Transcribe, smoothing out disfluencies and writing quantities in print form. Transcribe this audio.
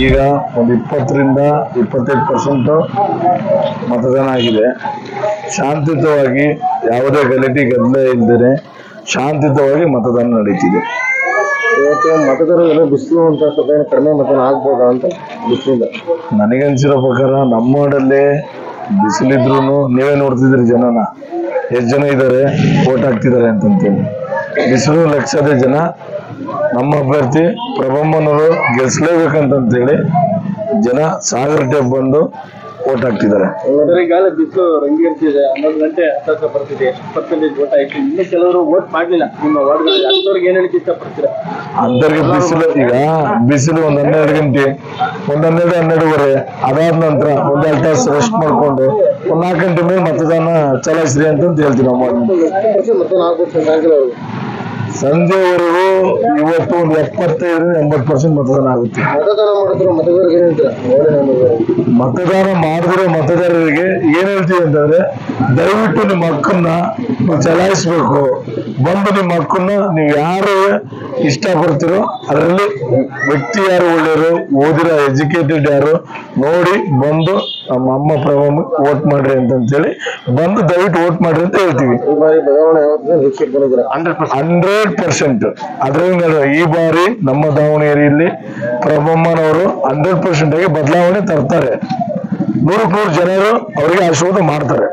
ಈಗ ಒಂದು 20ರಿಂದ 25% ಮತದಾನ ಆಗಿದೆ. ಶಾಂತಿಯುತವಾಗಿ ಯಾವುದೇ ಗಲಾಟೆ ಗದ್ದಲ ಇಲ್ಲದೆ ಶಾಂತಿಯುತವಾಗಿ ಮತದಾನ ನಡೀತಿದೆ. ಇವತ್ತು ಮತದಾರರು ಬಿಸಿಲು ಅಂತ ಸ್ವಲ್ಪ ಕಡಿಮೆ ಮತದಾನ ಆಗ್ಬೋದಾ ಅಂತ ಬಿಸಿಲಿಂದ ನನಗನ್ಸಿರೋ ಪ್ರಕಾರ ನಮ್ಮ ವಾರ್ಡಲ್ಲಿ ಬಿಸಿಲಿದ್ರು ನೀವೇ ನೋಡ್ತಿದ್ರಿ ಜನನ ಎಷ್ಟು ಜನ ಇದ್ದಾರೆ ವೋಟ್ ಹಾಕ್ತಿದ್ದಾರೆ ಅಂತಂತೇಳಿ. ಬಿಸಿಲು ಲಕ್ಷದ ಜನ ನಮ್ಮ ಅಭ್ಯರ್ಥಿ ಪ್ರಭಮ್ಮನವರು ಗೆಲ್ಸ್ಲೇಬೇಕಂತೇಳಿ ಜನ ಸಾಗರಕ್ಕೆ ಬಂದು ವೋಟ್ ಹಾಕ್ತಿದ್ದಾರೆ. ಬಿಸಿಲು ರಂಗೇರ್ತಿದೆ, 11 ಗಂಟೆ ಹತ್ತ ಬರ್ತಿದೆ, ಎಷ್ಟು ಪರ್ಸೆಂಟೇಜ್ ವೋಟ್ ಆಯ್ತು, ಇನ್ನು ಕೆಲವರು ವೋಟ್ ಮಾಡಲಿಲ್ಲ ನಿಮ್ಮ ವಾರ್ಡ್ಗಳಲ್ಲಿ, ಅಂಥವ್ರಿಗೆ ಏನ್ ಹೇಳಿಕ್ಕೆ ಇಷ್ಟಪಡ್ತೀರಾ? ಅಂಥವ್ರಿಗೆ ಬಿಸಿಲು ಒಂದು 12 ಗಂಟೆ, ಒಂದು 12-12:30 ಅದಾದ ನಂತರ ಒಂದು 2 ತಾಸು ರೆಸ್ಟ್ ಮಾಡ್ಕೊಂಡು ಒಂದು 4 ಗಂಟೆ ಮೇಲೆ ಮತದಾನ ಚಲಾಯಿಸ್ರಿ ಅಂತ ಹೇಳ್ತೀವಿ ನಾವು. ಸಂಜೆವರೆಗೂ ಇವತ್ತು ಒಂದು 75-80% ಮತದಾನ ಆಗುತ್ತೆ. ಮತದಾನ ಮಾಡಿದ್ರೆ ಮತದಾರರಿಗೆ ಏನ್ ಹೇಳ್ತೀವಿ ಅಂತಂದ್ರೆ, ದಯವಿಟ್ಟು ನಿಮ್ಮ ಹಕ್ಕನ್ನ ನೀವು ಚಲಾಯಿಸ್ಬೇಕು. ಬಂದು ನಿಮ್ಮ ಹಕ್ಕನ್ನ ನೀವು ಯಾರು ಇಷ್ಟಪಡ್ತೀರೋ ಅದರಲ್ಲಿ ವ್ಯಕ್ತಿ ಯಾರು ಒಳ್ಳೆಯವರು, ಓದಿರೋ ಎಜುಕೇಟೆಡ್ ಯಾರು ನೋಡಿ ಬಂದು ನಮ್ಮ ಅಮ್ಮ ಪ್ರಭಾವ ವೋಟ್ ಮಾಡ್ರಿ ಅಂತೇಳಿ ಬಂದು ದಯವಿಟ್ಟು ವೋಟ್ ಮಾಡ್ರಿ ಅಂತ ಹೇಳ್ತೀವಿ. 100%. ಅದ್ರಿಂದ ಈ ಬಾರಿ ನಮ್ಮ ದಾವಣಗೆರೆಯಲ್ಲಿ ಪ್ರಭಮ್ಮನವರು 100% ಆಗಿ ಬದಲಾವಣೆ ತರ್ತಾರೆ. 100% ಜನರು ಅವರಿಗೆ ಆಶೀರ್ವಾದ ಮಾಡ್ತಾರೆ.